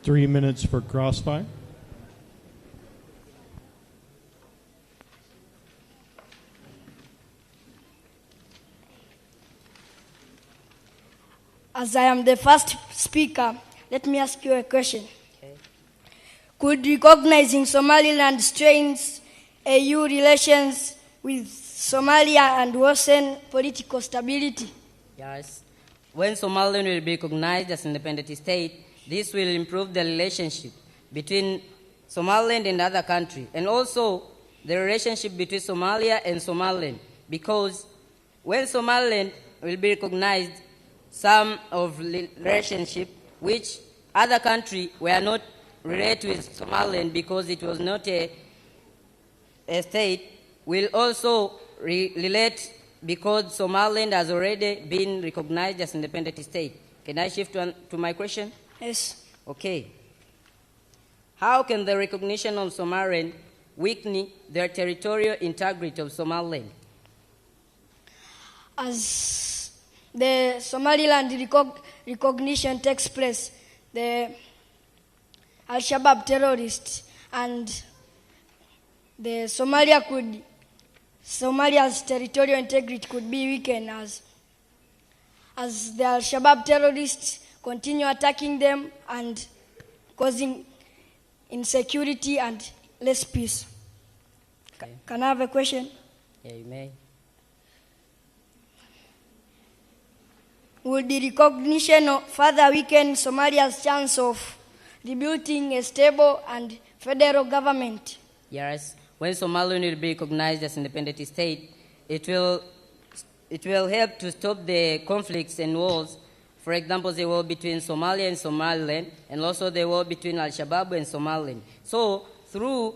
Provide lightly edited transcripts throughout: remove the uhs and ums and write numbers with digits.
3 minutes for Crossfire. As I am the first speaker, let me ask you a question. Okay. Could recognizing Somaliland strains AU relations with Somalia and worsen political stability? Yes. When Somaliland will be recognized as an independent state, this will improve the relationship between Somaliland and other countries, and also the relationship between Somalia and Somaliland, because when Somaliland will be recognized, some of relationship which other countries were not related with Somaliland because it was not a state, will also relate because Somaliland has already been recognized as an independent state. Can I shift to my question? Yes. Okay. How can the recognition of Somaliland weaken the territorial integrity of Somaliland? As the Somaliland recognition takes place, the Al-Shabaab terrorists and the Somalia's territorial integrity could be weakened as the Al-Shabaab terrorists continue attacking them and causing insecurity and less peace. Okay. Can I have a question? Yeah, you may. Will the recognition further weaken Somalia's chance of rebuilding a stable and federal government? Yes. When Somaliland will be recognized as an independent state, it will help to stop the conflicts and wars. For example, the war between Somalia and Somaliland, and also the war between Al-Shabaab and Somaliland. So, through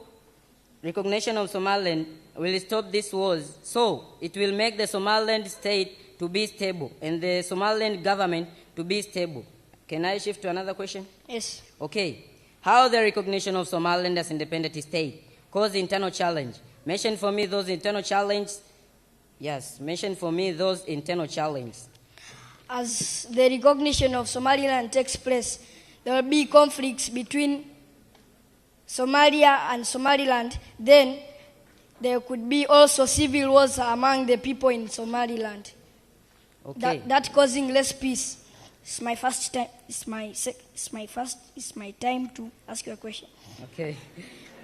recognition of Somaliland, will stop these wars. So, it will make the Somaliland state to be stable and the Somaliland government to be stable. Can I shift to another question? Yes. Okay. How the recognition of Somaliland as independent state cause internal challenge? Mention for me those internal challenges. Yes, mention for me those internal challenges. As the recognition of Somaliland takes place, there will be conflicts between Somalia and Somaliland. Then there could be also civil wars among the people in Somaliland. Okay. That causing less peace. It's my time to ask you a question. Okay.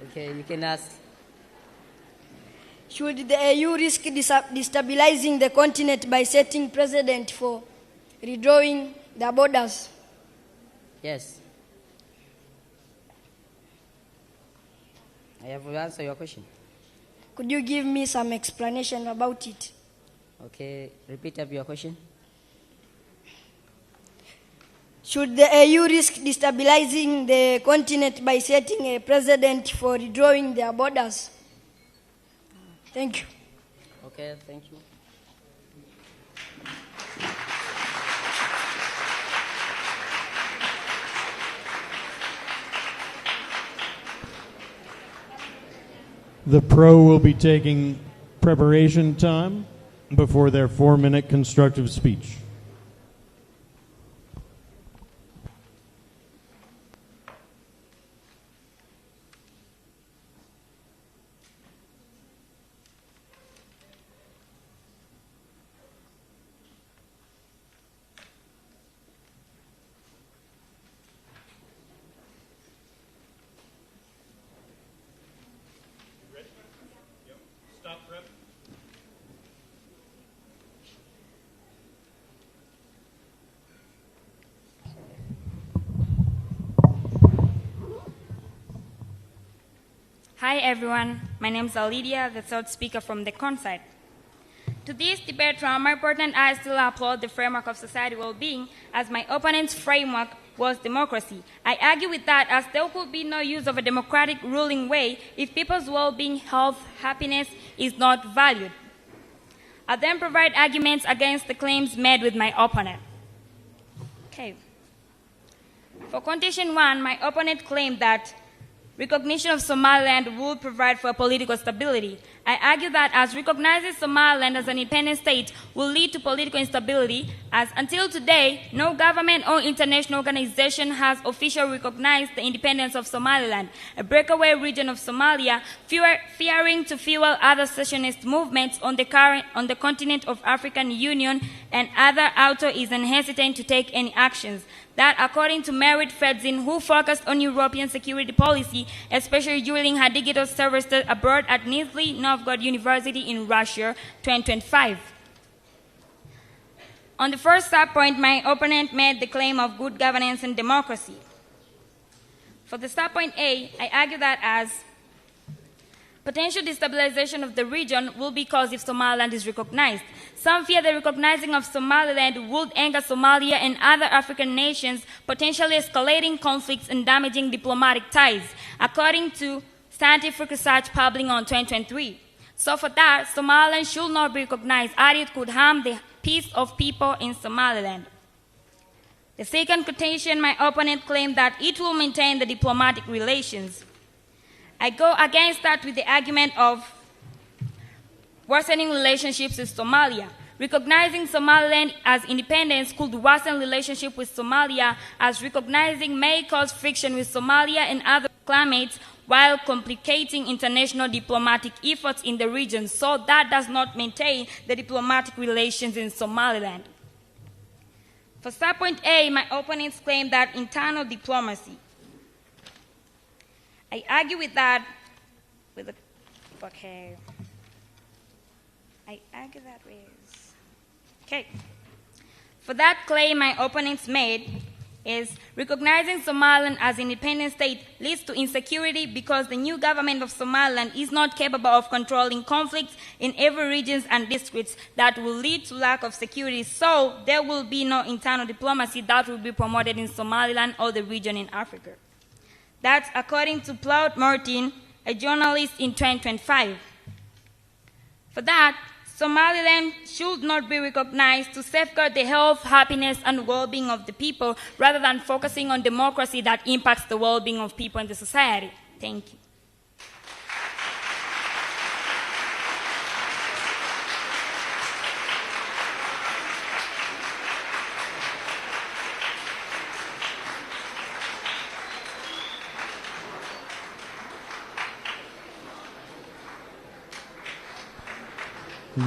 Okay, you can ask. Should the AU risk destabilizing the continent by setting precedent for redrawing the borders? Yes. I have to answer your question. Could you give me some explanation about it? Okay, repeat up your question. Should the AU risk destabilizing the continent by setting a precedent for redrawing their borders? Thank you. Okay, thank you. The pro will be taking preparation time before their 4-minute constructive speech. Hi everyone, my name is Alidia, the third speaker from the Constructive. To this debate, from my part, I still applaud the framework of society well-being, as my opponent's framework was democracy. I argue with that, as there could be no use of a democratic ruling way if people's well-being, health, happiness is not valued. I then provide arguments against the claims made with my opponent. Okay. For condition 1, my opponent claimed that recognition of Somaliland would provide for political stability. I argue that as recognizing Somaliland as an independent state will lead to political instability, as until today, no government or international organization has officially recognized the independence of Somaliland, a breakaway region of Somalia, fearing to fuel other secessionist movements on the continent of African Union and other authorities and hesitant to take any actions. That, according to Merit Fedzin, who focused on European security policy, especially during her digital services abroad at Nizhny Novgorod University in Russia, 2025. On the first subpoint, my opponent made the claim of good governance and democracy. For the subpoint A, I argue that as potential destabilization of the region will be caused if Somaliland is recognized. Some fear the recognizing of Somaliland would anger Somalia and other African nations, potentially escalating conflicts and damaging diplomatic ties, according to scientific research published on 2023. So for that, Somaliland should not be recognized, as it could harm the peace of people in Somaliland. The second quotation, my opponent claimed that it will maintain the diplomatic relations. I go against that with the argument of worsening relationships with Somalia. Recognizing Somaliland as independence could worsen relationship with Somalia, as recognizing may cause friction with Somalia and other claimants while complicating international diplomatic efforts in the region, so that does not maintain the diplomatic relations in Somaliland. For subpoint A, my opponents claim that internal diplomacy. I argue with that with a, okay. I argue that with, okay. For that claim my opponents made is recognizing Somaliland as an independent state leads to insecurity because the new government of Somaliland is not capable of controlling conflicts in every regions and districts that will lead to lack of security, so there will be no internal diplomacy that will be promoted in Somaliland or the region in Africa. That's according to Claude Martin, a journalist in 2025. For that, Somaliland should not be recognized to safeguard the health, happiness, and well-being of the people, rather than focusing on democracy that impacts the well-being of people in the society. Thank you.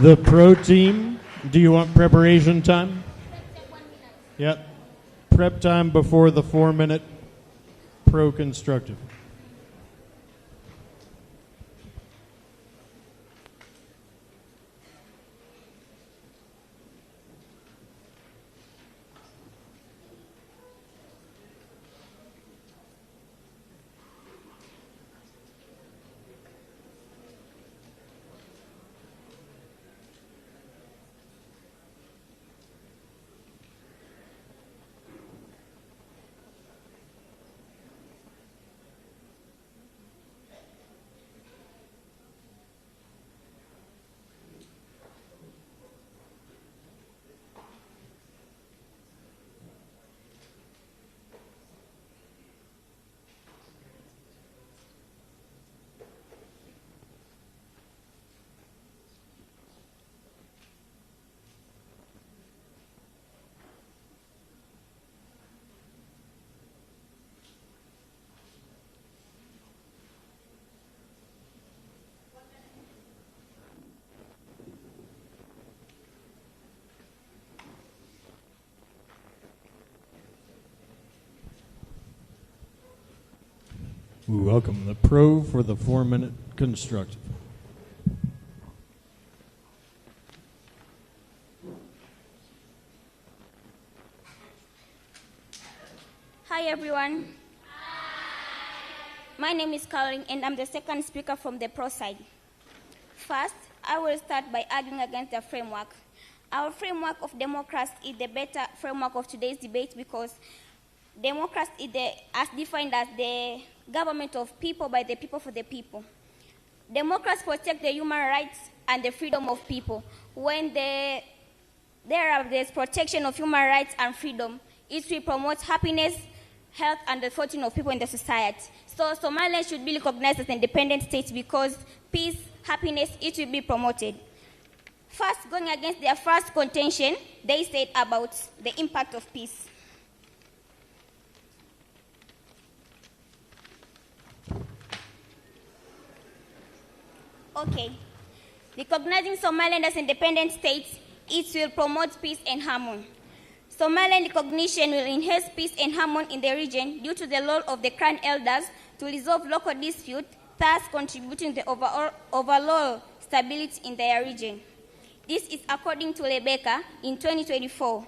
The pro team, do you want preparation time? Yep. Prep time before the 4-minute pro constructive. We welcome the pro for the 4-minute constructive. Hi everyone. My name is Caroline and I'm the second speaker from the pro side. First, I will start by arguing against the framework. Our framework of democracy is the better framework of today's debate because democracy is as defined as the government of people by the people for the people. Democracy protects the human rights and the freedom of people. When there's protection of human rights and freedom, it will promote happiness, health, and the fortune of people in the society. So Somaliland should be recognized as an independent state because peace, happiness, it will be promoted. First, going against their first contention, they said about the impact of peace. Okay. Recognizing Somaliland as independent states, it will promote peace and harmony. Somaliland recognition will enhance peace and harmony in the region due to the role of the clan elders to resolve local disputes, thus contributing to the overall stability in their region. This is according to Rebecca in 2024.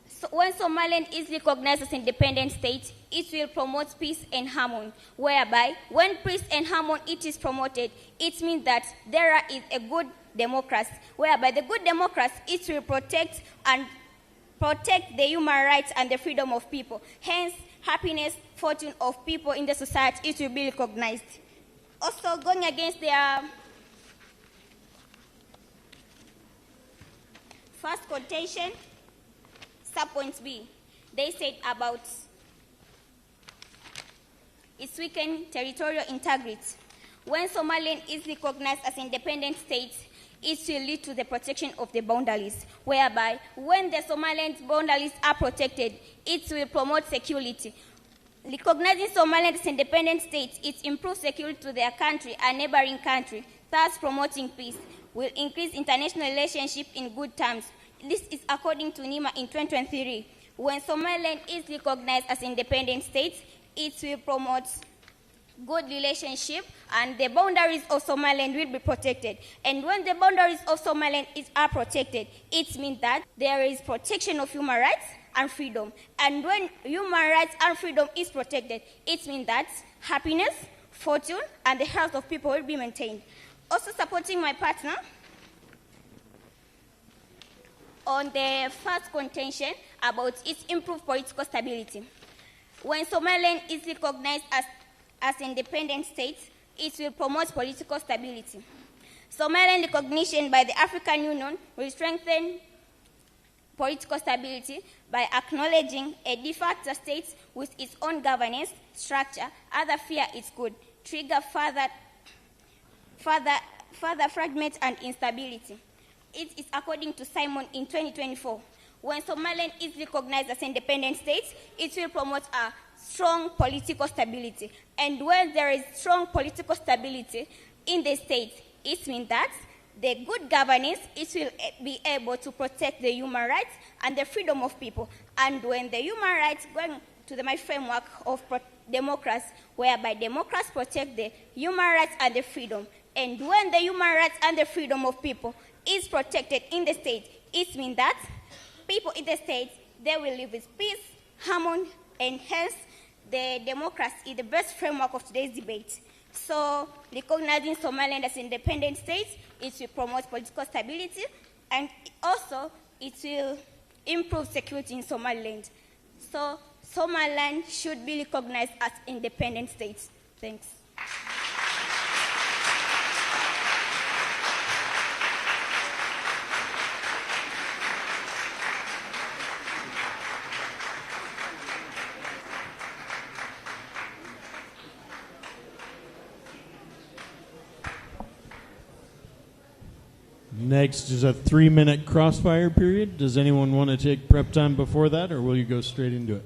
So when Somaliland is recognized as independent state, it will promote peace and harmony, whereby when peace and harmony it is promoted, it means that there is a good democracy, whereby the good democracy it will protect the human rights and the freedom of people. Hence, happiness, fortune of people in the society, it will be recognized. Also, going against their first quotation, subpoint B, they said about its weakened territorial integrity. When Somaliland is recognized as independent state, it will lead to the protection of the boundaries, whereby when the Somaliland boundaries are protected, it will promote security. Recognizing Somaliland as independent state, it improves security to their country and neighboring country, thus promoting peace, will increase international relationship in good terms. This is according to NIMA in 2023. When Somaliland is recognized as independent state, it will promote good relationship and the boundaries of Somaliland will be protected. And when the boundaries of Somaliland are protected, it means that there is protection of human rights and freedom. And when human rights and freedom is protected, it means that happiness, fortune, and the health of people will be maintained. Also supporting my partner on the first contention about its improved political stability. When Somaliland is recognized as independent state, it will promote political stability. Somaliland recognition by the African Union will strengthen political stability by acknowledging a de facto state with its own governance structure. Other fear it could trigger further fragment and instability. It is according to Simon in 2024. When Somaliland is recognized as independent state, it will promote a strong political stability. And when there is strong political stability in the state, it means that the good governance, it will be able to protect the human rights and the freedom of people. And when the human rights going to my framework of democracy, whereby democracy protect the human rights and the freedom. And when the human rights and the freedom of people is protected in the state, it means that people in the state, they will live with peace, harmony, and hence the democracy is the best framework of today's debate. So recognizing Somaliland as independent state, it will promote political stability, and also it will improve security in Somaliland. So Somaliland should be recognized as independent state. Thanks. Next is a 3-minute crossfire period. Does anyone want to take prep time before that, or will you go straight into it?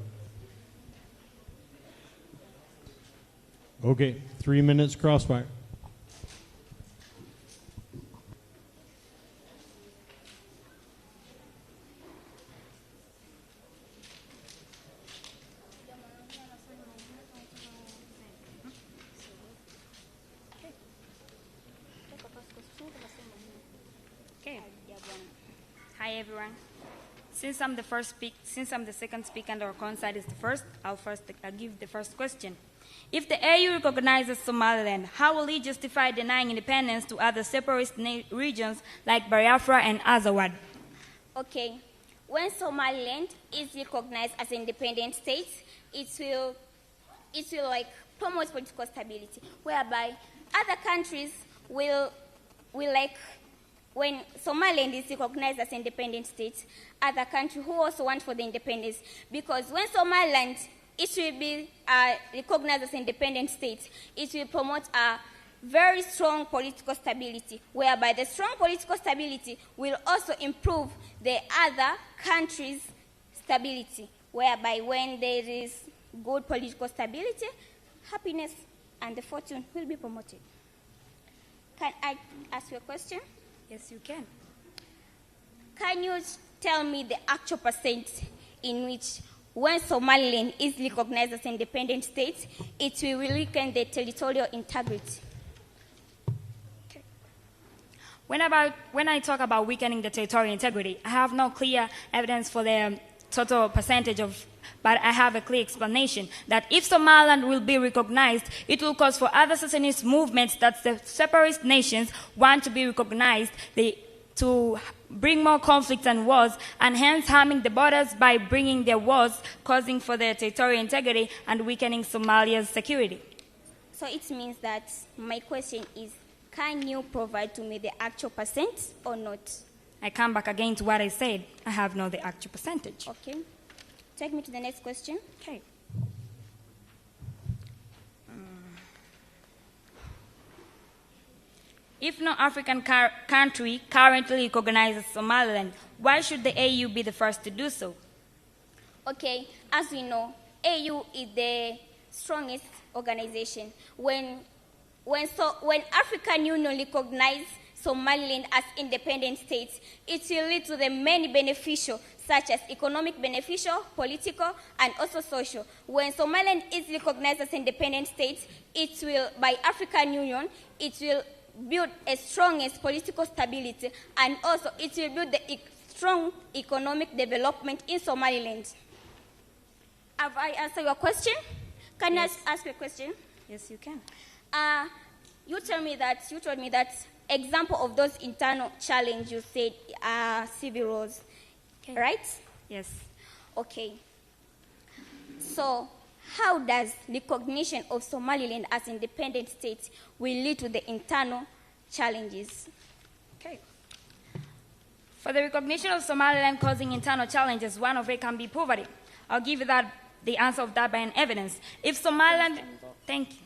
Okay, 3 minutes crossfire. Okay. Hi everyone. Since I'm the second speaker and our conside is the first, I'll give the first question. If the AU recognizes Somaliland, how will it justify denying independence to other separatist regions like Biafra and Azawad? Okay. When Somaliland is recognized as an independent state, it will promote political stability, whereby other countries will when Somaliland is recognized as an independent state, other countries who also want for the independence, because when Somaliland it will be recognized as an independent state, it will promote very strong political stability, whereby the strong political stability will also improve the other countries' stability, whereby when there is good political stability, happiness and the fortune will be promoted. Can I ask you a question? Yes, you can. Can you tell me the actual percent in which when Somaliland is recognized as an independent state, it will weaken the territorial integrity? When I talk about weakening the territorial integrity, I have no clear evidence for the total percentage but I have a clear explanation that if Somaliland will be recognized, it will cause for other secessionist movements that the separatist nations want to be recognized to bring more conflicts and wars, and hence harming the borders by bringing their wars, causing for their territorial integrity and weakening Somalia's security. So it means that my question is, can you provide to me the actual percent or not? I come back again to what I said. I have no the actual percentage. Okay. Take me to the next question. Okay. If no African country currently recognizes Somaliland, why should the AU be the first to do so? Okay, as we know, AU is the strongest organization. When African Union recognizes Somaliland as independent states, it will lead to the many beneficial, such as economic beneficial, political, and also social. When Somaliland is recognized as independent states, it will, by African Union, it will build a strongest political stability, and also it will build the strong economic development in Somaliland. Have I answered your question? Can Yes. I ask you a question? Yes, you can. You told me that example of those internal challenges you said are civil wars, Okay. right? Yes. Okay. So, how does recognition of Somaliland as independent state will lead to the internal challenges? Okay. For the recognition of Somaliland causing internal challenges, one of it can be poverty. I'll give you the answer of that by an evidence. If Somaliland, thank you.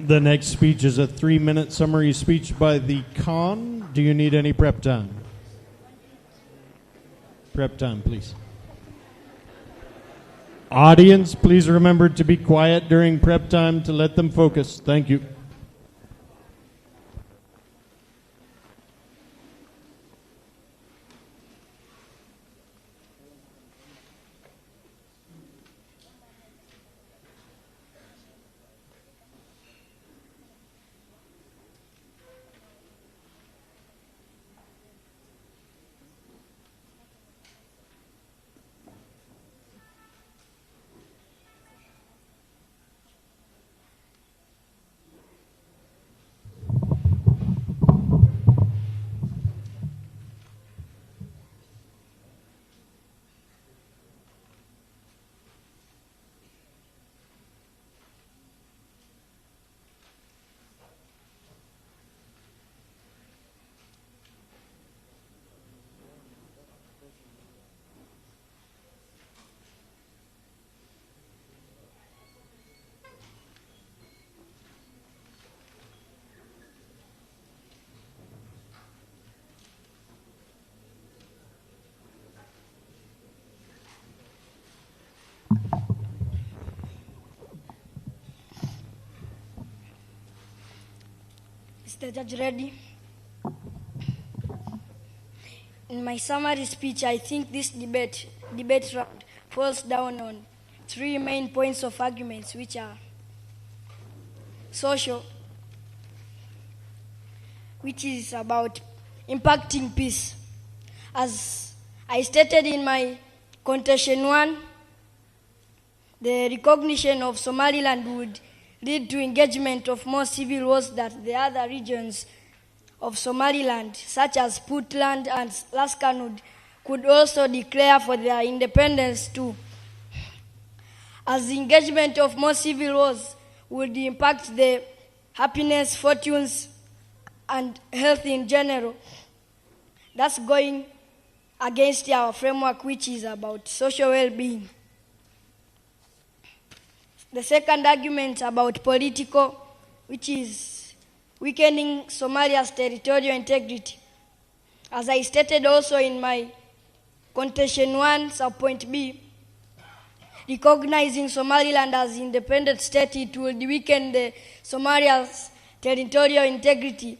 The next speech is a 3-minute summary speech by the Khan. Do you need any prep time? Prep time, please. Audience, please remember to be quiet during prep time to let them focus. Thank you. Is the judge ready? In my summary speech, I think this debate round falls down on 3 main points of arguments, which are social, which is about impacting peace. As I stated in my contention 1, the recognition of Somaliland would lead to engagement of more civil wars than the other regions of Somaliland, such as Puntland and Laskanud, could also declare for their independence too. As the engagement of more civil wars would impact the happiness, fortunes, and health in general that's going against our framework, which is about social well-being. The second argument about political, which is weakening Somalia's territorial integrity. As I stated also in my contention 1, subpoint B, recognizing Somaliland as independent state, it will weaken the Somalia's territorial integrity.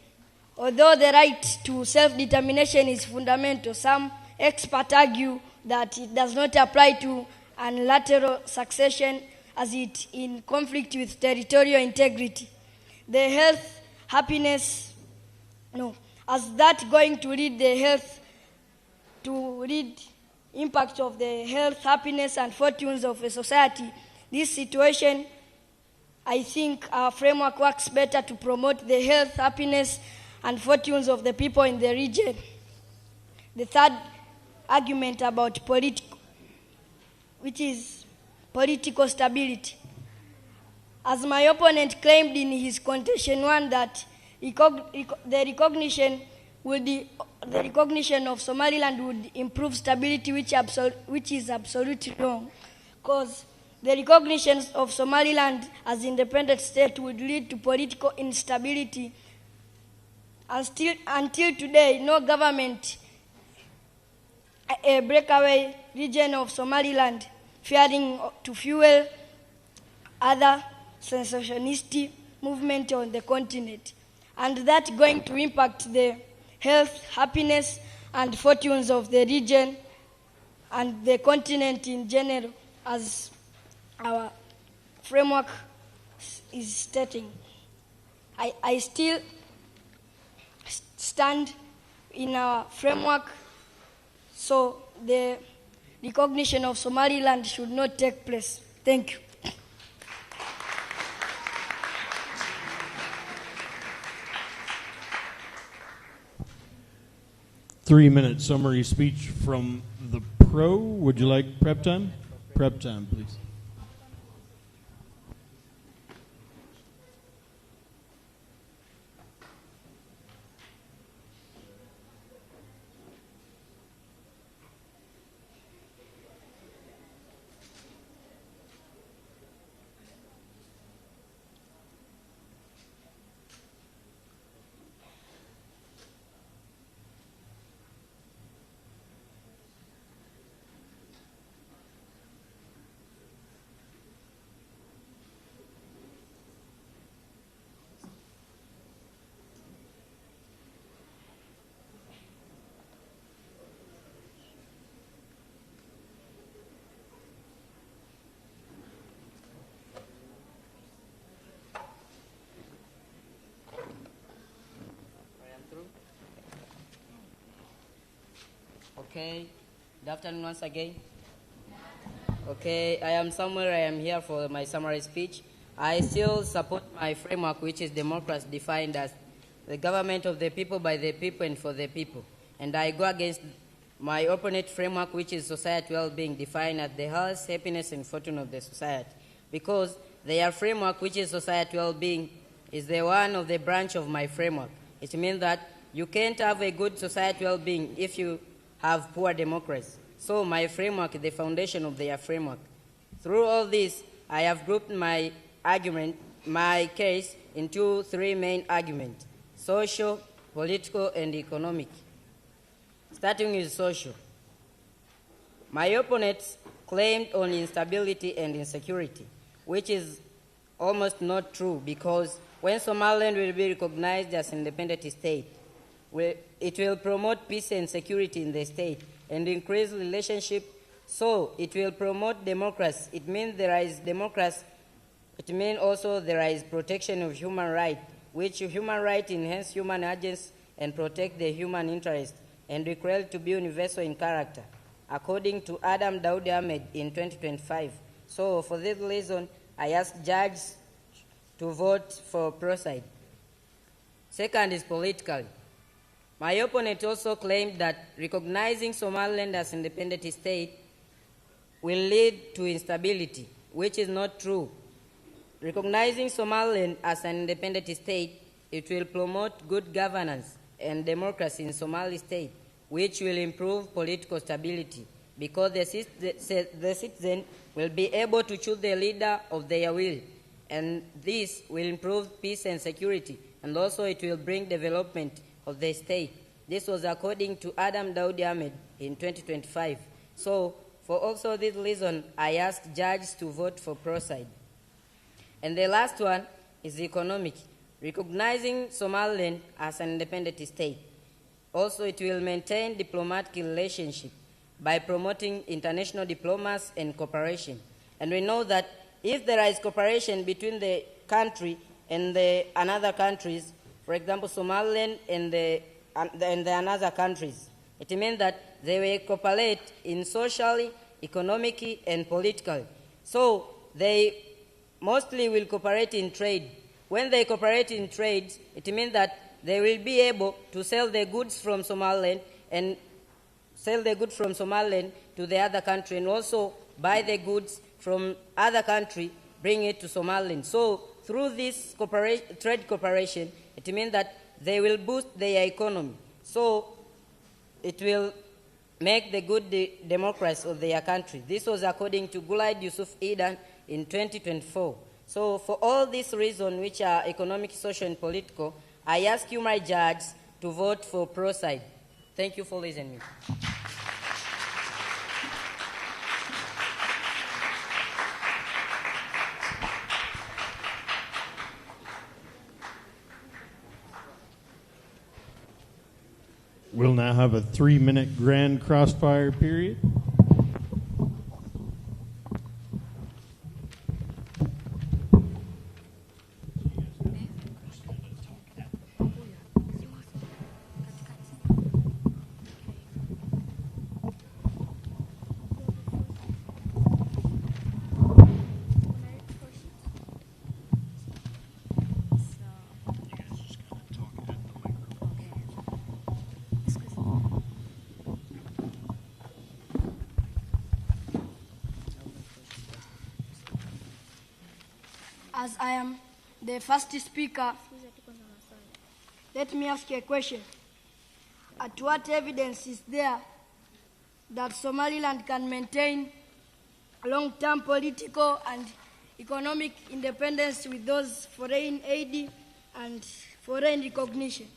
Although the right to self-determination is fundamental, some experts argue that it does not apply to unilateral succession as it in conflict with territorial integrity. The health, happiness, as that going to lead the health to lead impact of the health, happiness, and fortunes of a society. This situation, I think our framework works better to promote the health, happiness, and fortunes of the people in the region. The third argument about political, which is political stability. As my opponent claimed in his contention 1 that the recognition of Somaliland would improve stability, which is absolutely wrong, because the recognition of Somaliland as independent state would lead to political instability. Until today, no government, a breakaway region of Somaliland, fearing to fuel other sensationist movement on the continent, and that going to impact the health, happiness, and fortunes of the region and the continent in general, as our framework is stating. I still stand in our framework, so the recognition of Somaliland should not take place. Thank you. Three-minute summary speech from the pro. Would you like prep time? Prep time, please. Okay, good afternoon once again. Okay, I am Samuel. I am here for my summary speech. I still support my framework, which is democracy, defined as the government of the people, by the people, and for the people. And I go against my opponent framework, which is society well-being, defined as the health, happiness, and fortune of the society. Because their framework, which is society well-being, is the one of the branch of my framework. It means that you can't have a good society well-being if you have poor democracy. So my framework is the foundation of their framework. Through all this, I have grouped my argument, my case, into three main arguments: social, political, and economic. Starting with social. My opponents claimed on instability and insecurity, which is almost not true, because when Somaliland will be recognized as an independent state, it will promote peace and security in the state and increase relationship. So it will promote democracy. It means there is democracy. It means also there is protection of human rights, which human rights enhance human agency and protect the human interest and require to be universal in character, according to Adam Daoud Ahmed in 2025. So for this reason, I ask judges to vote for pro-side. Second is political. My opponent also claimed that recognizing Somaliland as an independent state will lead to instability, which is not true. Recognizing Somaliland as an independent state, it will promote good governance and democracy in Somali state, which will improve political stability because the citizen will be able to choose the leader of their will, and this will improve peace and security, and also it will bring development of the state. This was according to Adam Daudi Ahmed in 2025. So, for also this reason, I asked judges to vote for pro-side. And the last one is economic, recognizing Somaliland as an independent state. Also, it will maintain diplomatic relationship by promoting international diplomacy and cooperation. And we know that if there is cooperation between the country and the another countries, for example, Somaliland and the another countries, it means that they will cooperate in socially, economically, and politically. So they mostly will cooperate in trade. When they cooperate in trade, it means that they will be able to sell the goods from Somaliland and sell the goods from Somaliland to the other country, and also buy the goods from other country, bring it to Somaliland. So through this trade cooperation, it means that they will boost their economy. So it will make the good democracy of their country. This was according to Gulaid Yusuf Idan in 2024. So for all these reasons, which are economic, social, and political, I ask you, my judges, to vote for pro-side. Thank you for listening. We'll now have a 3-minute grand crossfire period. As I am the first speaker, let me ask you a question. At what evidence is there that Somaliland can maintain long-term political and economic independence with those foreign aid and foreign recognition?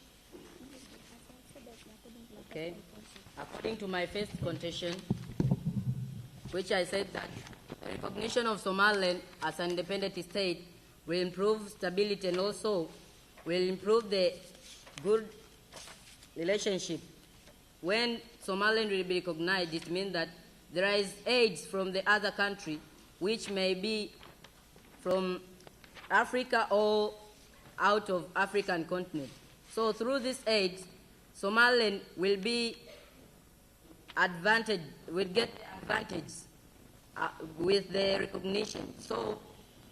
Okay. According to my first contention, which I said that the recognition of Somaliland as an independent state will improve stability and also will improve the good relationship. When Somaliland will be recognized, it means that there is aids from the other country, which may be from Africa or out of African continent. So through this aid, Somaliland will be will get advantage with the recognition. So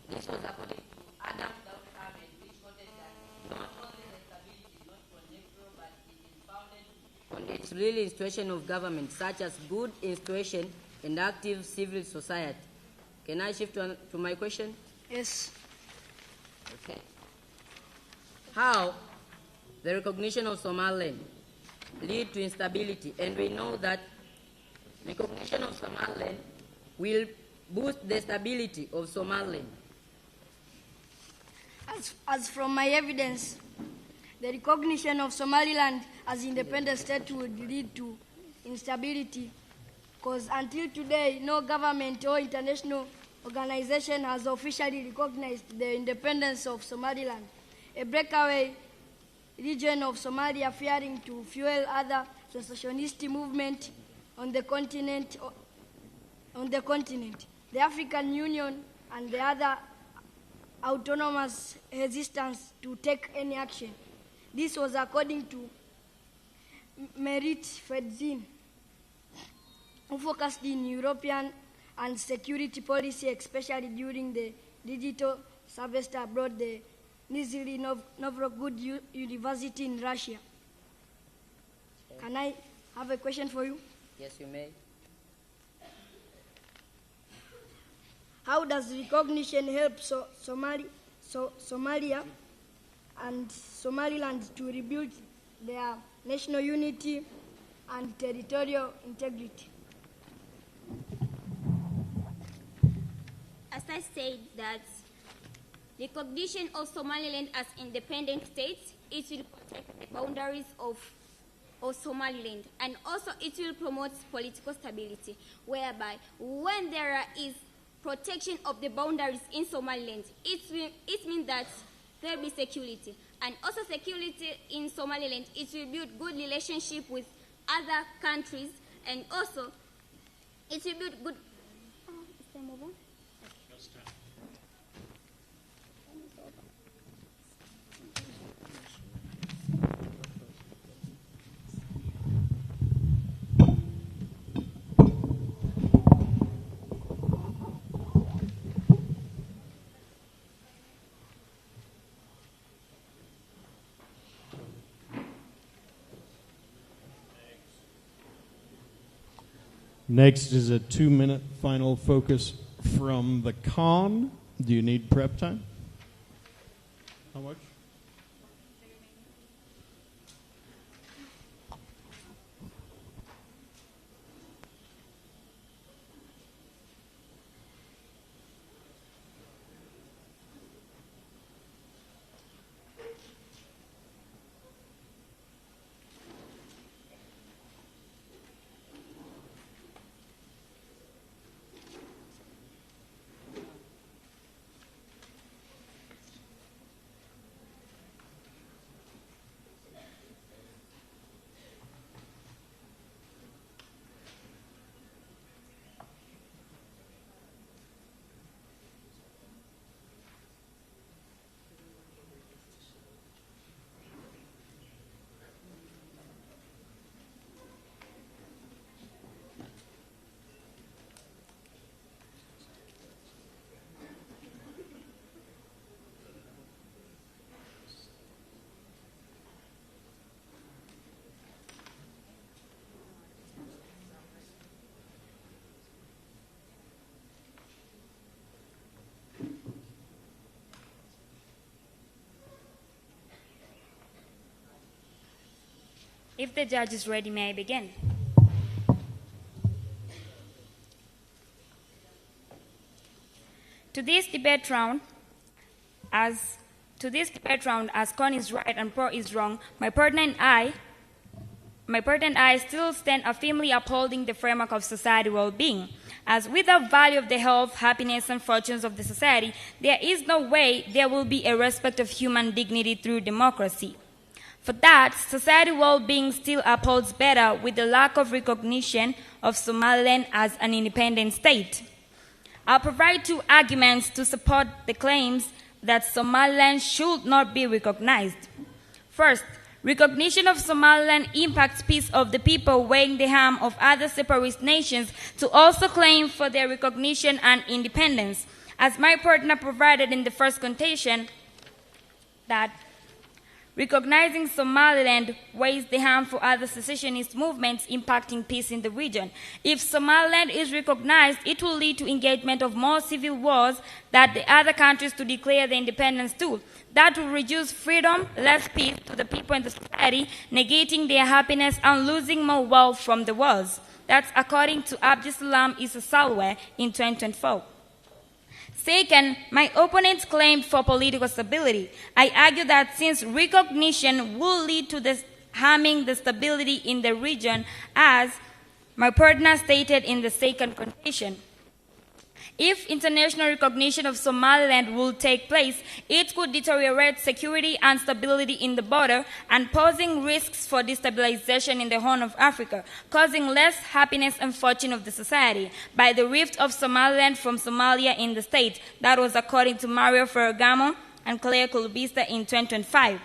this was according to Adam Daudi Ahmed, which noted that not only the stability is not conjectural, but it is founded on its real institution of government, such as good institution and active civil society. Can I shift to my question? Yes. Okay. How the recognition of Somaliland lead to instability, and we know that recognition of Somaliland will boost the stability of Somaliland. As from my evidence, the recognition of Somaliland as independent state would lead to instability, because until today, no government or international organization has officially recognized the independence of Somaliland, a breakaway region of Somalia fearing to fuel other secessionist movements on the continent. The African Union and the other autonomous resistance to take any action. This was according to Merit Fedzin, who focused in European and security policy, especially during the digital semester abroad, the Nizhny Novgorod University in Russia. Can I have a question for you? Yes, you may. How does recognition help Somalia and Somaliland to rebuild their national unity and territorial integrity. As I said, that recognition of Somaliland as independent state, it will protect the boundaries of Somaliland, and also it will promote political stability, whereby when there is protection of the boundaries in Somaliland, it means that there will be security, and also security in Somaliland, it will build good relationship with other countries, and also it will build good. Is time over? Next is a 2-minute final focus from the con. Do you need prep time? How much? If the judge is ready, may I begin? To this debate round, as con is right and pro is wrong, my partner and I still stand firmly upholding the framework of society well-being. As without value of the health, happiness, and fortunes of the society, there is no way there will be a respect of human dignity through democracy. For that, society well-being still upholds better with the lack of recognition of Somaliland as an independent state. I'll provide 2 arguments to support the claims that Somaliland should not be recognized. First, recognition of Somaliland impacts peace of the people, weighing the harm of other separatist nations to also claim for their recognition and independence. As my partner provided in the first quotation, that recognizing Somaliland weighs the harm for other secessionist movements impacting peace in the region. If Somaliland is recognized, it will lead to engagement of more civil wars that the other countries to declare their independence too. That will reduce freedom, less peace to the people in the society, negating their happiness and losing more wealth from the wars. That's according to Abdisalam Issa Salwe in 2024. Second, my opponents claimed for political stability. I argue that since recognition will lead to harming the stability in the region, as my partner stated in the second quotation. If international recognition of Somaliland will take place, it could deteriorate security and stability in the border and posing risks for destabilization in the Horn of Africa, causing less happiness and fortune of the society by the rift of Somaliland from Somalia in the state. That was according to Mario Ferragamo and Claire Kulubista in 2025.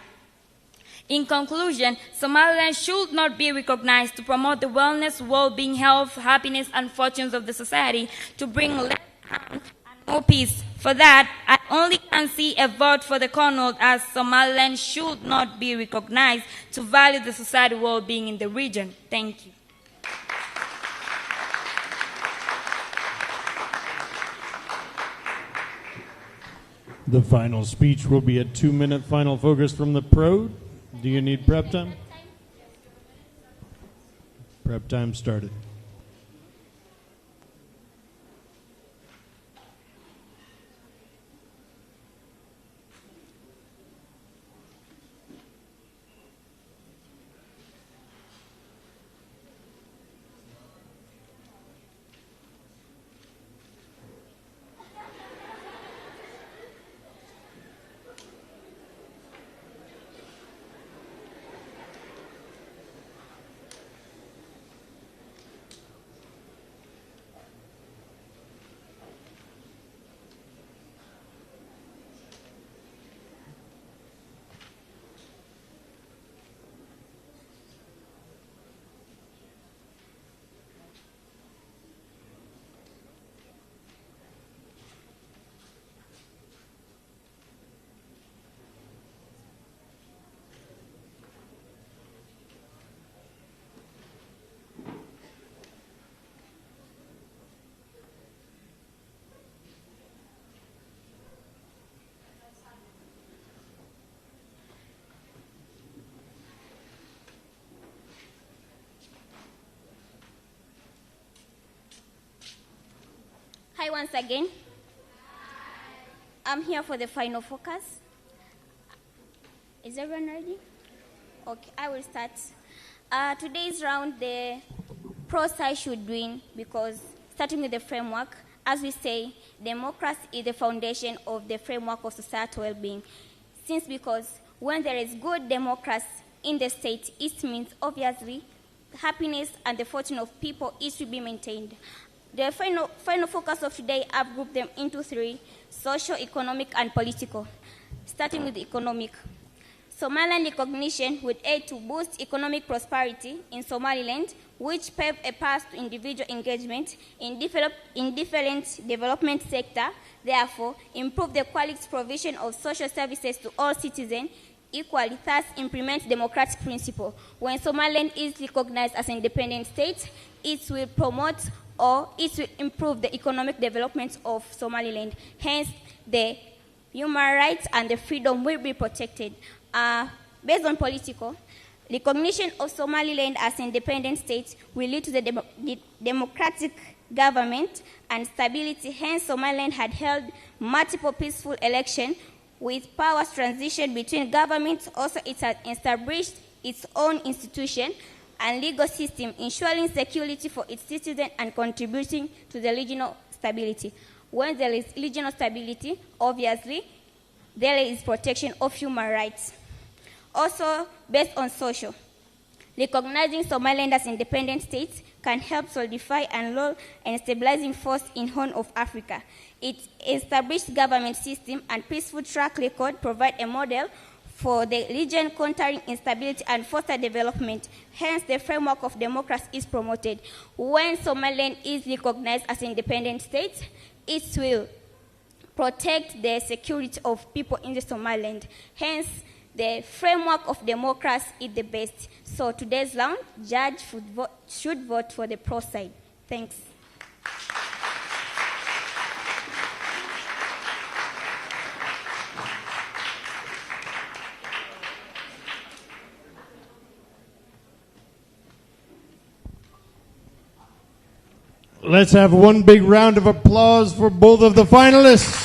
In conclusion, Somaliland should not be recognized to promote the wellness, well-being, health, happiness, and fortunes of the society, to bring less harm and more peace. For that, I only can see a vote for the Commonwealth, as Somaliland should not be recognized to value the society well-being in the region. Thank you. The final speech will be a 2-minute final focus from the pro. Do you need prep time? Prep time started. Hi once again. I'm here for the final focus. Is everyone ready? Okay, I will start. Today's round, the pro side should win because starting with the framework, as we say, democracy is the foundation of the framework of societal well-being. Since because when there is good democracy in the state, it means obviously happiness and the fortune of people is to be maintained. The final focus of today, I've grouped them into three: social, economic, and political. Starting with economic. Somaliland recognition would aid to boost economic prosperity in Somaliland, which pave a path to individual engagement in different development sector, therefore improve the quality provision of social services to all citizens equally, thus implement democratic principle. When Somaliland is recognized as an independent state, it will promote or it will improve the economic development of Somaliland. Hence, the human rights and the freedom will be protected. Based on political, recognition of Somaliland as an independent state will lead to the democratic government and stability. Hence, Somaliland had held multiple peaceful elections with powers transition between governments. Also, it has established its own institution and legal system, ensuring security for its citizens and contributing to the regional stability. When there is regional stability, obviously, there is protection of human rights. Also, based on social, recognizing Somaliland as independent states can help solidify and lull and stabilizing force in Horn of Africa. Its established government system and peaceful track record provide a model for the region, countering instability and foster development. Hence, the framework of democracy is promoted. When Somaliland is recognized as an independent state, it will protect the security of people in the Somaliland. Hence, the framework of democracy is the best. So today's round, judge should vote for the pro side. Thanks. Let's have one big round of applause for both of the finalists.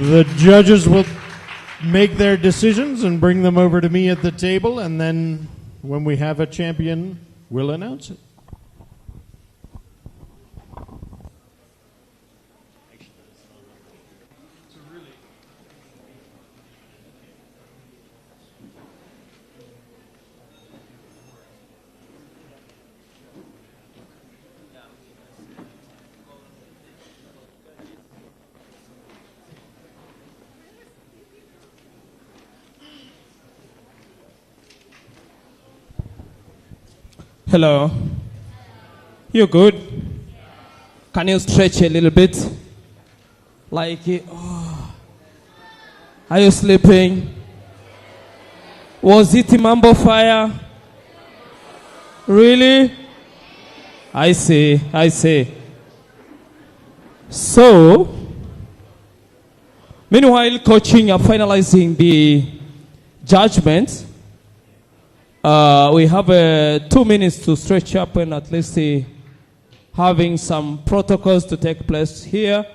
The judges will make their decisions and bring them over to me at the table, and then when we have a champion, we'll announce it. Hello. You good? Can you stretch a little bit? Like, oh. Are you sleeping? Was it Mambo Fire? Really? I see. So, Meanwhile, coaching are finalizing the judgment. We have 2 minutes to stretch up and at least having some protocols to take place here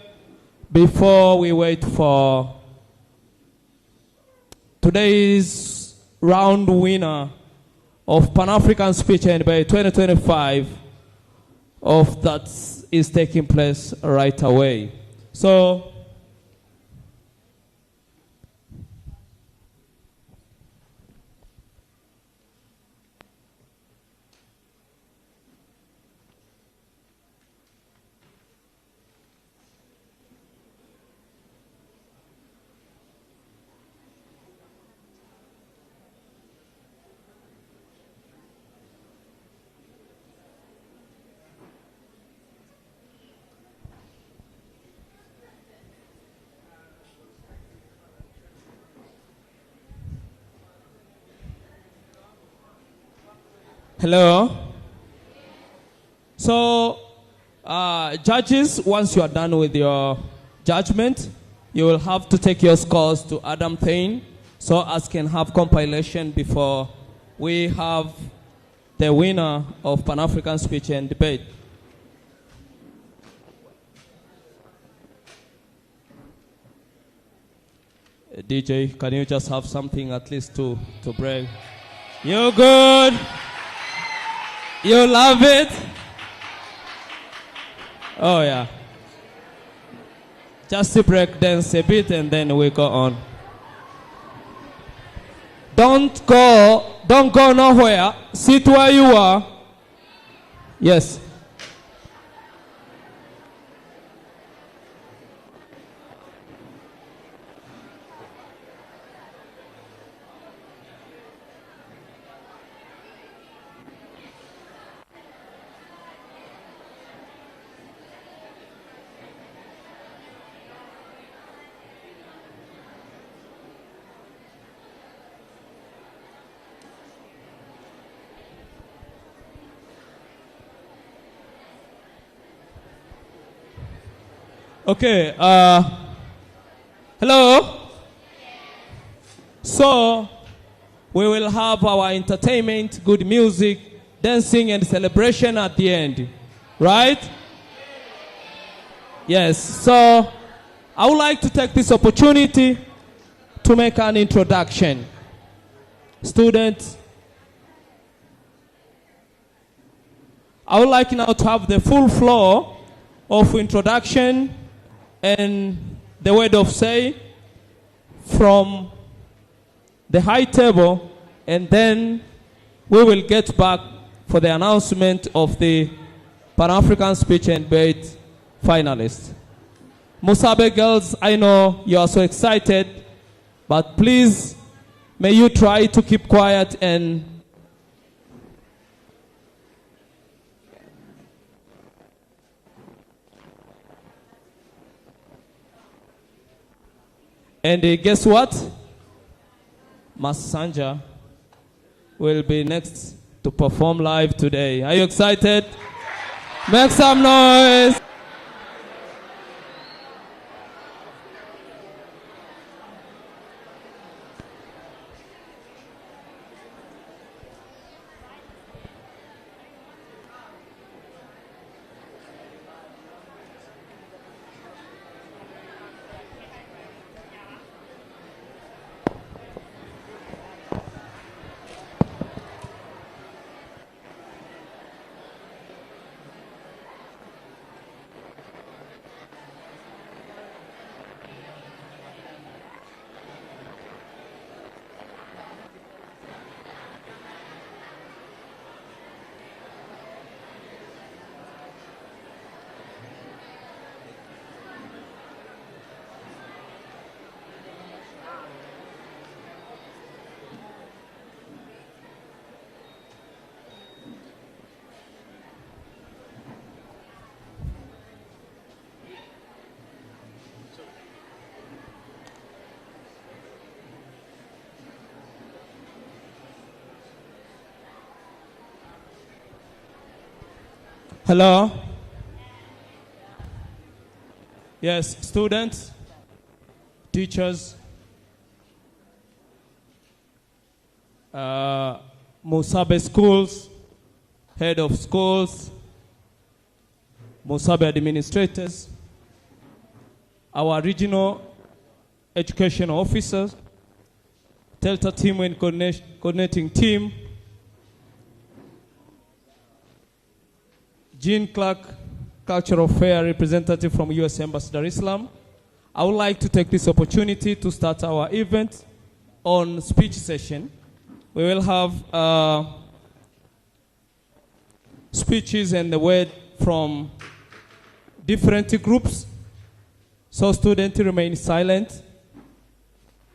before we wait for today's round winner of Pan-African Speech and Debate 2025 of that is taking place right away. So, hello. So, judges, once you are done with your judgment, you will have to take your scores to Adam Thane so as can have compilation before we have the winner of Pan-African Speech and Debate. DJ, can you just have something at least to break? You good? You love it? Oh yeah. Just to break dance a bit and then we go on. Don't go nowhere. Sit where you are. Yes. Okay, hello? So, we will have our entertainment, good music, dancing and celebration at the end, right? Yes, so I would like to take this opportunity to make an introduction. Students, I would like now to have the full floor of introduction and the word of say from the high table, and then we will get back for the announcement of the Pan-African Speech and Debate finalists. Musabe girls, I know you are so excited, but please, may you try to keep quiet and guess what? Mas Sanja will be next to perform live today. Are you excited? Make some noise. Hello? Yes, students, teachers, Musabe schools, head of schools, Musabe administrators, our regional education officers, Delta team and coordinating team, Jean Clark, Cultural Fair representative from U.S. Embassy, Dar es Salaam. I would like to take this opportunity to start our event on speech session. We will have speeches and the word from different groups, so students remain silent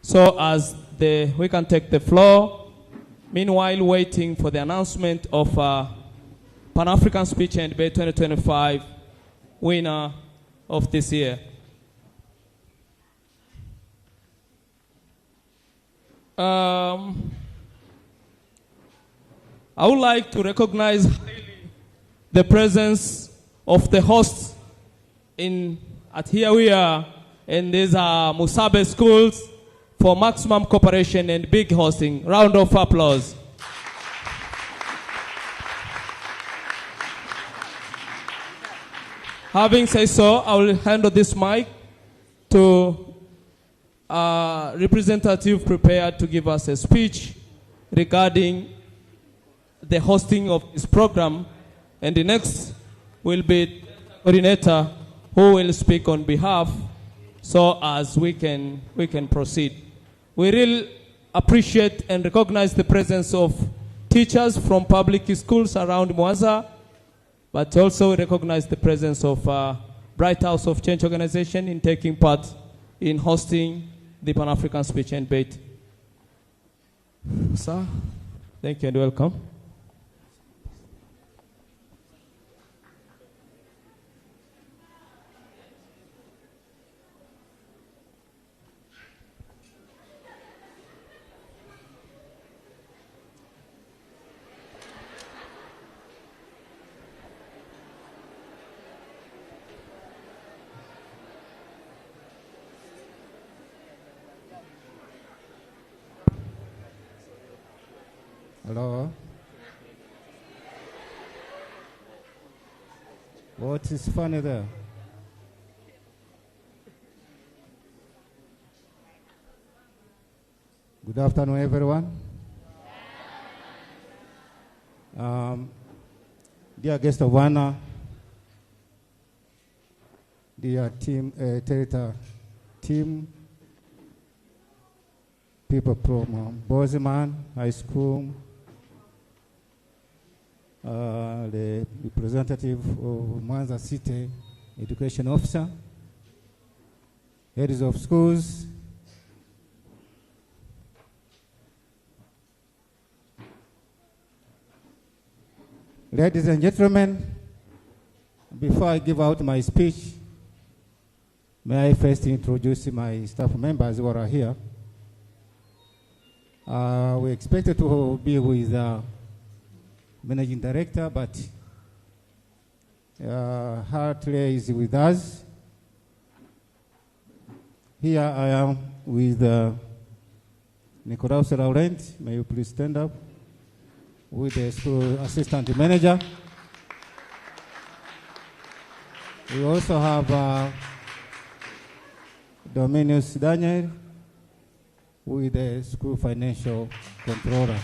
so as we can take the floor, meanwhile waiting for the announcement of Pan-African Speech and Debate 2025 winner of this year. I would like to recognize highly the presence of the hosts here we are, and these are Musabe schools for maximum cooperation and big hosting. Round of applause. Having said so, I will hand this mic to a representative prepared to give us a speech regarding the hosting of this program, and the next will be the coordinator who will speak on behalf so as we can proceed. We really appreciate and recognize the presence of teachers from public schools around Mwanza, but also recognize the presence of Bright House of Change organization in taking part in hosting the Pan-African Speech and Debate. Sir, thank you and welcome. Hello. What is funny there? Good afternoon, everyone. Dear guest of honor, dear team, Territor team, people from Bozeman High School, the representative of Mwanza City Education Officer, heads of schools, ladies and gentlemen, before I give out my speech, may I first introduce my staff members who are here. We expected to be with Managing Director, but Hartley is with us. Here I am with Nicolaus Laurent. May you please stand up? With the school assistant manager. We also have Dominius Daniel with the school financial controller.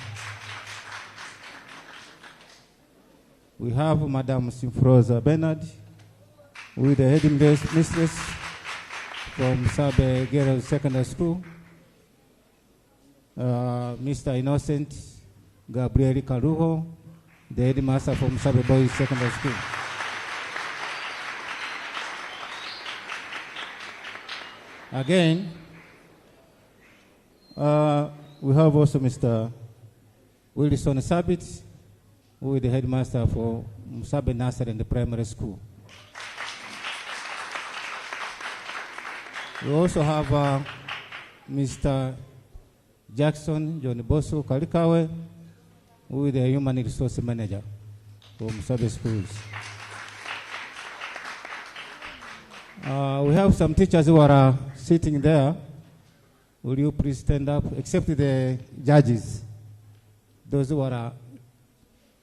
We have Madame Simfroza Bernard with the headmistress from Musabe Girls Secondary School. Mr. Innocent Gabriel Karuho, the headmaster from Musabe Boys Secondary School. Again, we have also Mr. Wilson Sabit, who is the headmaster for Musabe Nursery and the Primary School. We also have Mr. Jackson John Bosso Kalikawe, who is the Human Resource Manager for Musabe Schools. We have some teachers who are sitting there. will you please stand up, except the judges, those who are,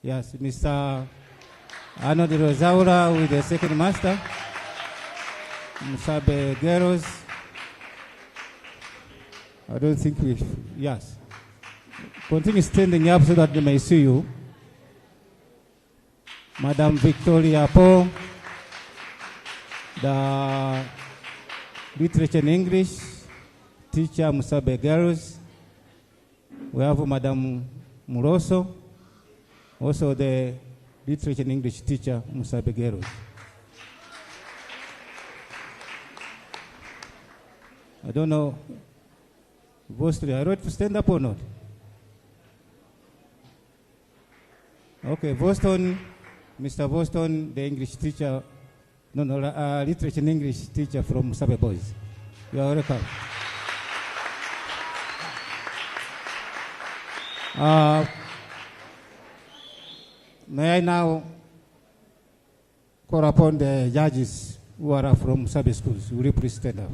yes, Mr. Arnold Rosaura with the second master, Musabe girls. I don't think yes. Continue standing up so that they may see you. Madam Victoria Po, the literature and English teacher, Musabe girls. We have Madam Muroso, also the literature and English teacher, Musabe girls. I don't know, Boston, I wrote to stand up or not? Okay, Boston, Mr. Boston, the English teacher, literature and English teacher from Musabe Boys. You are welcome. May I now call upon the judges who are from Musabe schools? Will you please stand up?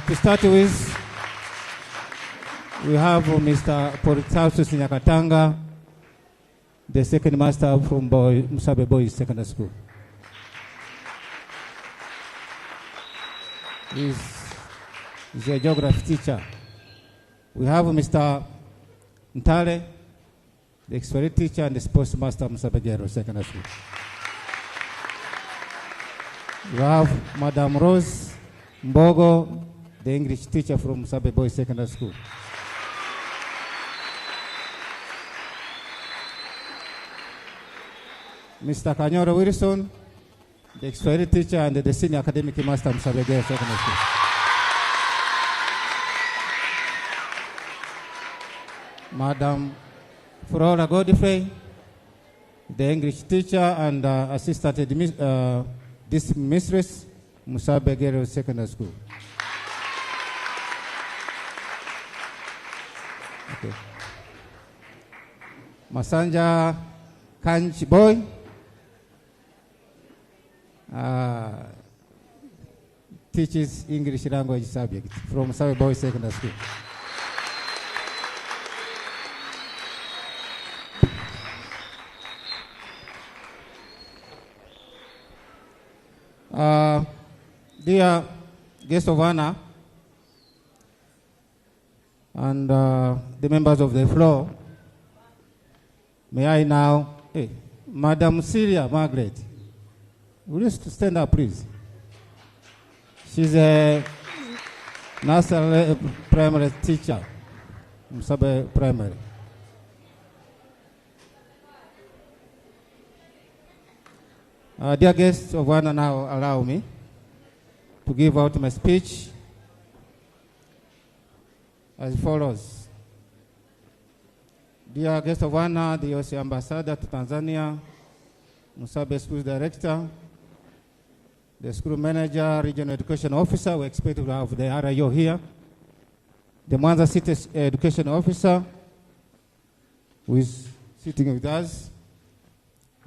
To start with, we have Mr. Portausus Nyakatanga, the second master from Musabe Boys Secondary School. He's a geography teacher. We have Mr. Ntale, the expert teacher and the sports master of Musabe Girls Secondary School. We have Madam Rose Mbogo, the English teacher from Musabe Boys Secondary School. Mr. Kanyoro Wilson, the expert teacher and the senior academic master of Musabe Girls Secondary School. Madam Flora Godfrey, the English teacher and assistant district mistress, Musabe Girls Secondary School. Okay. Masanja Kanchi Boy, teaches English language subject from Musabe Boys Secondary School. Dear guests of honor and the members of the floor, may I now, Madam Celia Margaret, will you stand up, please? She's a nursery primary teacher, Musabe Primary. Dear guests of honor, now allow me to give out my speech as follows. Dear guest of honor, the OC Ambassador to Tanzania, Musabe School Director, the school manager, regional education officer, we expect to have the RIO here, the Mwanza City Education Officer, who is sitting with us,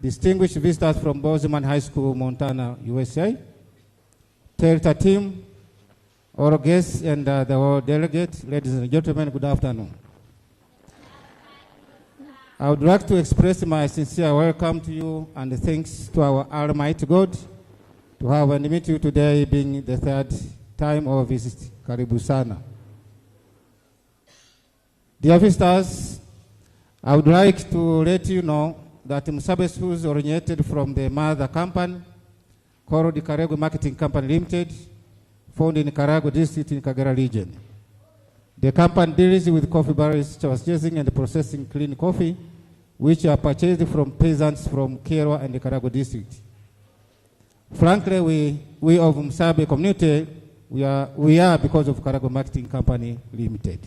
distinguished visitors from Bozeman High School, Montana, USA, Delta team, all guests and the all delegates, ladies and gentlemen, good afternoon. I would like to express my sincere welcome to you and thanks to our Almighty God to have and meet you today, being the third time of visit. Karibu sana. Dear visitors, I would like to let you know that Musabe Schools originated from the mother company called the Karagwe Marketing Company Limited, found in Karagwe District in Kagera region. The company deals with coffee barrels, purchasing and processing clean coffee, which are purchased from peasants from Kerwa and the Karagwe District. Frankly, we of Musabe community, we are because of Karagwe Marketing Company Limited.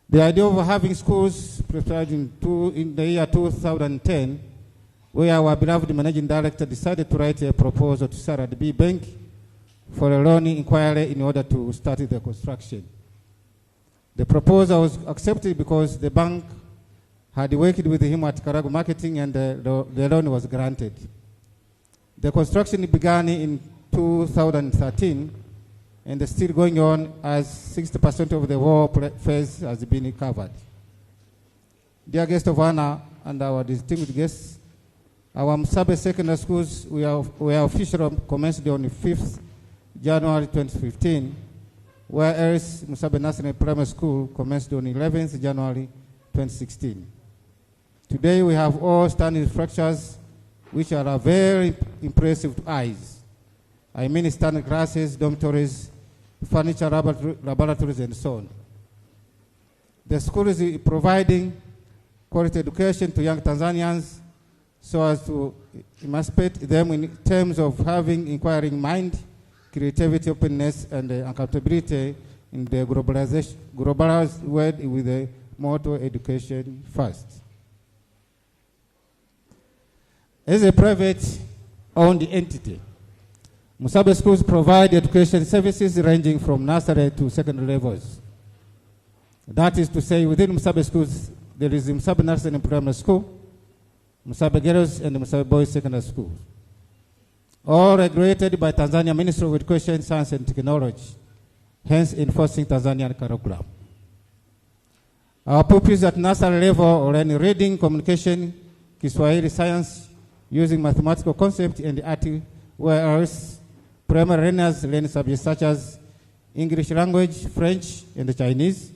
The idea of having schools prepared in the year 2010, where our beloved managing director decided to write a proposal to Sarah B. Bank for a loan inquiry in order to start the construction. The proposal was accepted because the bank had worked with him at Karagwe Marketing and the loan was granted. The construction began in 2013, and still going on as 60% of the war phase has been covered. Dear guest of honor and our distinguished guests, our Musabe secondary schools were officially commenced on 5th January 2015, whereas Musabe National Primary School commenced on 11th January 2016. Today we have all standing structures which are very impressive to eyes. I mean standing classes, dormitories, furniture, laboratories, and so on. The school is providing quality education to young Tanzanians so as to emancipate them in terms of having inquiring mind, creativity, openness, and accountability in the globalized world with the motto education first. As a private-owned entity, Musabe schools provide education services ranging from nursery to secondary levels. That is to say, within Musabe schools, there is Musabe Nursery and Primary School, Musabe Girls, and Musabe Boys Secondary School, all regulated by Tanzania Ministry of Education, Science and Technology, hence enforcing Tanzanian curriculum. Our pupils at nursery level learn reading, communication, Kiswahili, science, using mathematical concepts and art, whereas primary learners learn subjects such as English language, French, and Chinese,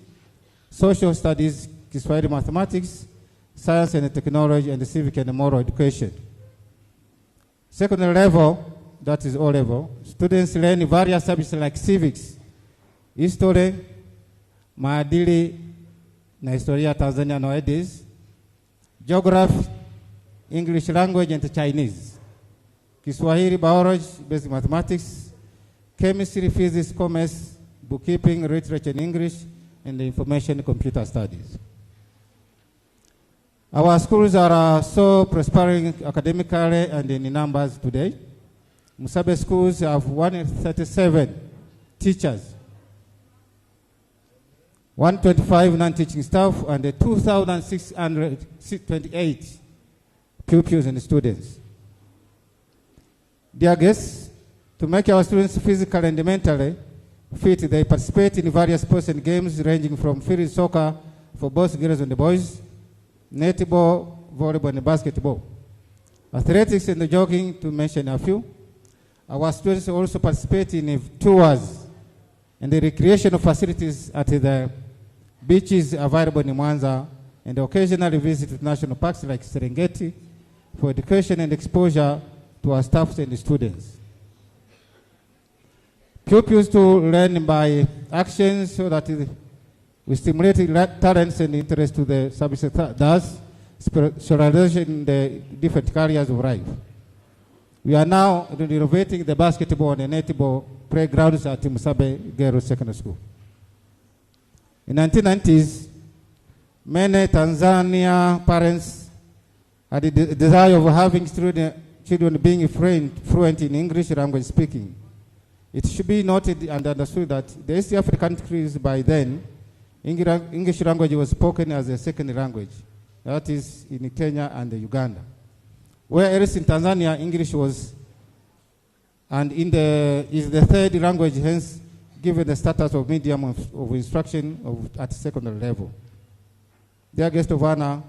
social studies, Kiswahili, mathematics, science and technology, and civic and moral education. Secondary level, that is O level, students learn various subjects like civics, history, maadili, na historia Tanzania nowadays, geography, English language, and Chinese, Kiswahili, biology, basic mathematics, chemistry, physics, commerce, bookkeeping, literature in English, and information computer studies. Our schools are so prospering academically and in numbers today. Musabe schools have 137 teachers, 125 non-teaching staff, and 2,628 pupils and students. Dear guests, to make our students physically and mentally fit, they participate in various sports and games ranging from field soccer for both girls and boys, netball, volleyball, and basketball, athletics and jogging, to mention a few. Our students also participate in tours and the recreational facilities at the beaches available in Mwanza, and occasionally visit national parks like Serengeti for education and exposure to our staff and students. Pupils to learn by action so that we stimulate talents and interest to the service, thus specialization in the different areas of life. We are now renovating the basketball and netball playgrounds at Musabe Girls Secondary School. In the 1990s, many Tanzania parents had the desire of having children being fluent in English language speaking. It should be noted and understood that the East African countries by then, English language was spoken as a second language. That is in Kenya and Uganda. Whereas in Tanzania, English was is the third language, hence given the status of medium of instruction at secondary level. Dear guest of honor,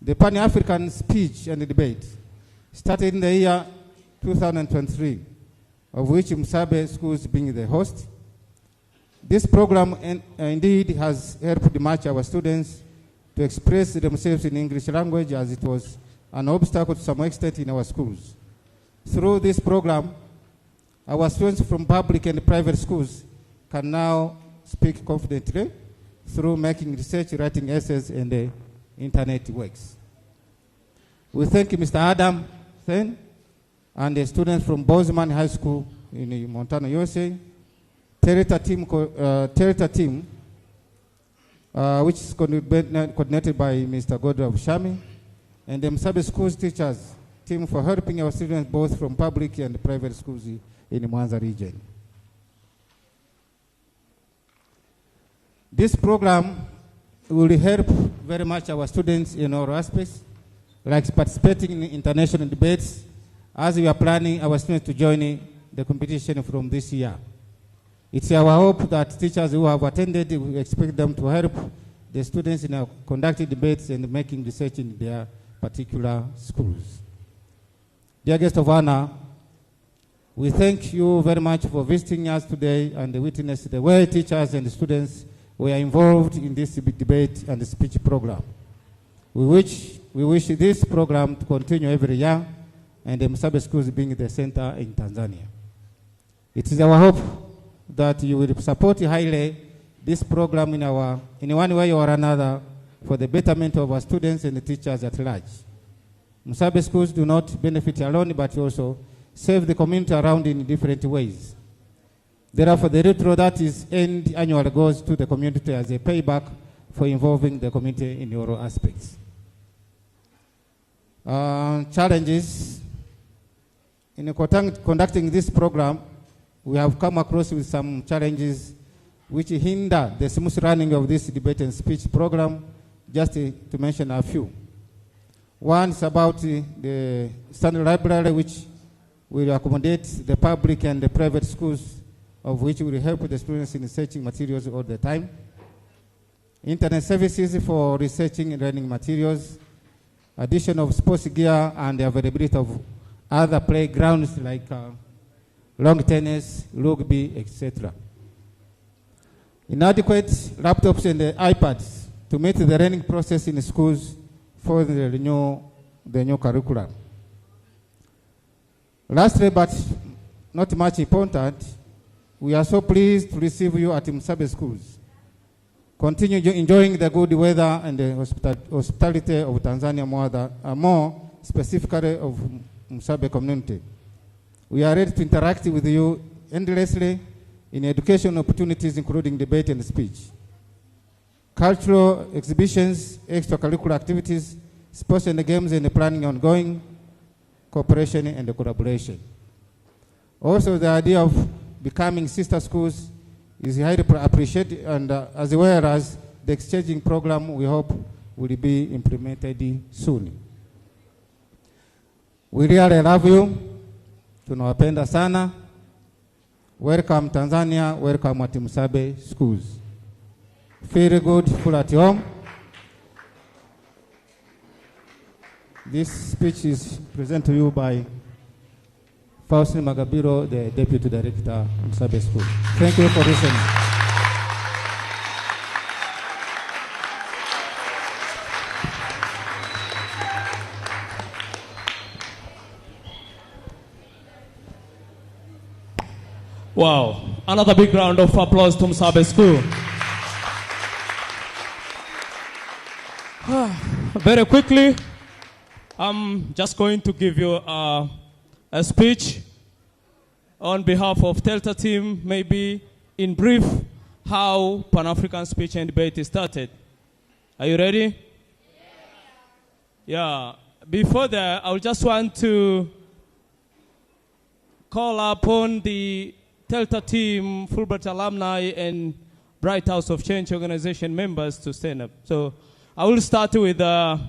the Pan-African speech and debate started in the year 2023, of which Musabe schools being the host. This program indeed has helped much our students to express themselves in English language, as it was an obstacle to some extent in our schools. Through this program, our students from public and private schools can now speak confidently through making research, writing essays, and internet works. We thank Mr. Adam Then and the students from Bozeman High School in Montana, USA, Territa team, which is coordinated by Mr. Godra Shami, and the Musabe Schools teachers team for helping our students both from public and private schools in the Mwanza region. This program will help very much our students in all aspects, like participating in international debates, as we are planning our students to join the competition from this year. It's our hope that teachers who have attended, we expect them to help the students in conducting debates and making research in their particular schools. Dear guest of honor, we thank you very much for visiting us today and witness the way teachers and students were involved in this debate and speech program. We wish this program to continue every year, and the Musabe schools being the center in Tanzania. It is our hope that you will support highly this program in one way or another for the betterment of our students and the teachers at large. Musabe schools do not benefit alone, but also serve the community around in different ways. Therefore, the retro that is earned annually goes to the community as a payback for involving the community in all aspects. Challenges. In conducting this program, we have come across with some challenges which hinder the smooth running of this debate and speech program, just to mention a few. One is about the standard library, which will accommodate the public and the private schools, of which will help the students in researching materials all the time. Internet services for researching and learning materials, addition of sports gear, and the availability of other playgrounds like long tennis, rugby, etc. Inadequate laptops and iPads to meet the learning process in schools for the new curriculum. Lastly, but not much important, we are so pleased to receive you at Musabe schools. Continue enjoying the good weather and the hospitality of Tanzania, more specifically of Musabe community. We are ready to interact with you endlessly in education opportunities, including debate and speech, cultural exhibitions, extracurricular activities, sports and games, and planning ongoing cooperation and collaboration. Also, the idea of becoming sister schools is highly appreciated, and as well as the exchanging program we hope will be implemented soon. We really love you. Tunawapenda sana. Welcome Tanzania, welcome at Musabe schools. Feel good, feel at home. This speech is presented to you by Faustine Magabiro, the Deputy Director of Musabe School. Thank you for listening. Wow, another big round of applause to Musabe School. Very quickly, I'm just going to give you a speech on behalf of Delta team, maybe in brief, how Pan-African speech and debate started. Are you ready? Yeah. Before that, I just want to call upon the Delta team, Fulbright alumni, and Bright House of Change organization members to stand up. So I will start with Delta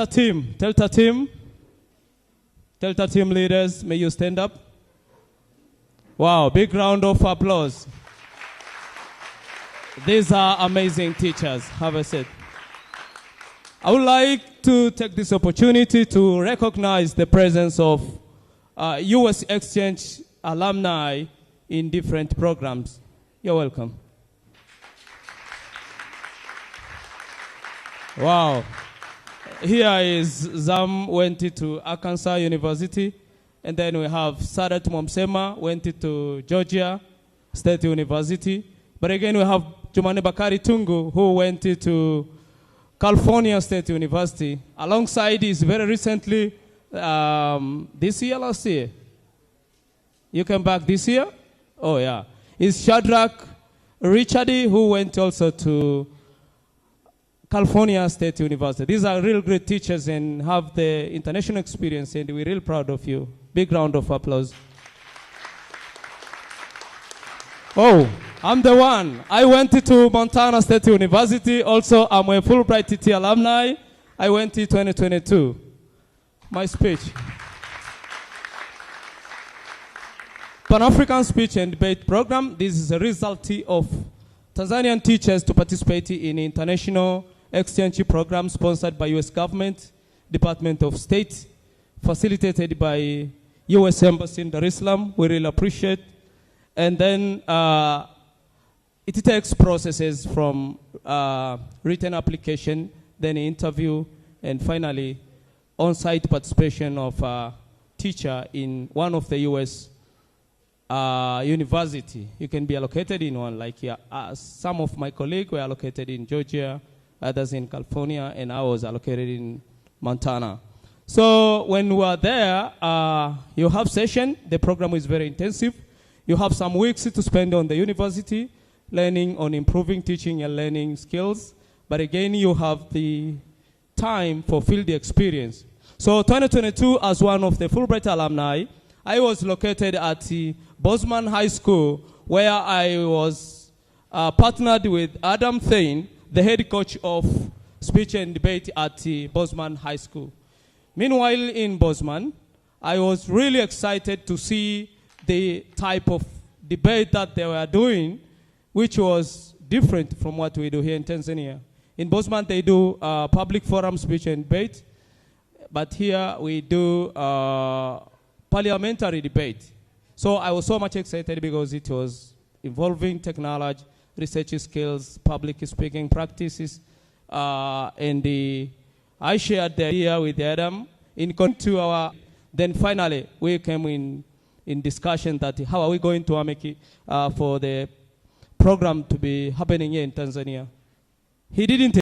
team. Delta team leaders, may you stand up. Wow, big round of applause. These are amazing teachers, have I said. I would like to take this opportunity to recognize the presence of U.S. Exchange alumni in different programs. You're welcome. Wow. Here is Zam went to Arkansas University, and then we have Sadat Momsema went to Georgia State University. But again, we have Jumane Bakari Tungu, who went to California State University. Alongside is very recently, this year, last year? You came back this year? Oh, yeah. Is Shadrach Richardy, who went also to California State University. These are real great teachers and have the international experience, and we're real proud of you. Big round of applause. Oh, I'm the one. I went to Montana State University. Also, I'm a Fulbright TT alumni. I went to 2022. My speech. Pan-African Speech and Debate Program. This is a result of Tanzanian teachers to participate in international exchange program sponsored by U.S. government, Department of State, facilitated by U.S. Embassy in Dar es Salaam. We really appreciate. And then it takes processes from written application, then interview, and finally on-site participation of a teacher in one of the U.S. university. You can be allocated in one, like some of my colleagues were allocated in Georgia, others in California, and I was allocated in Montana. So when we are there, you have session. The program is very intensive. You have some weeks to spend on the university, learning on improving teaching and learning skills. But again, you have the time for field experience. So 2022, as one of the Fulbright alumni, I was located at the Bozeman High School, where I was partnered with Adam Thane, the head coach of speech and debate at the Bozeman High School. Meanwhile, in Bozeman, I was really excited to see the type of debate that they were doing, which was different from what we do here in Tanzania. In Bozeman, they do public forum speech and debate, but here we do parliamentary debate. So I was so much excited because it was involving technology, research skills, public speaking practices, and I shared the idea with Adam to our. Then finally, we came in discussion that how are we going to make it for the program to be happening here in Tanzania. He didn't.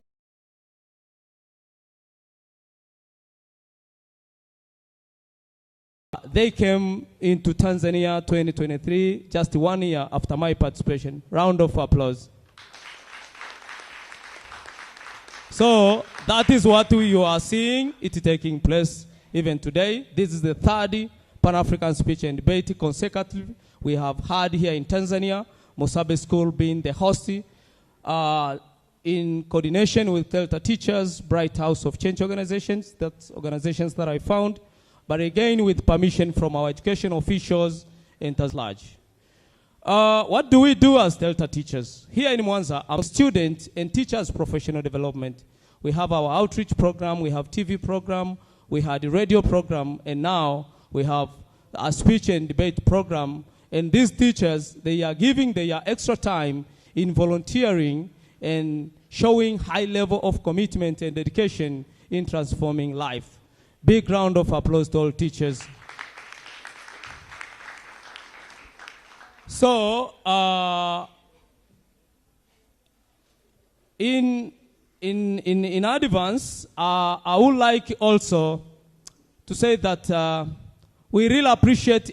They came into Tanzania 2023, just 1 year after my participation. Round of applause. So that is what you are seeing, it taking place even today. This is the third Pan-African Speech and Debate consecutively we have had here in Tanzania, Musabe School being the host, in coordination with Delta Teachers, Bright House of Change organizations, that's organizations that I found, but again with permission from our education officials and as large. What do we do as Delta Teachers? Here in Mwanza, I'm a student and teachers professional development. We have our outreach program, we have TV program, we had a radio program, and now we have a speech and debate program. And these teachers, they are giving their extra time in volunteering and showing high level of commitment and dedication in transforming life. Big round of applause to all teachers. So, in advance, I would like also to say that we really appreciate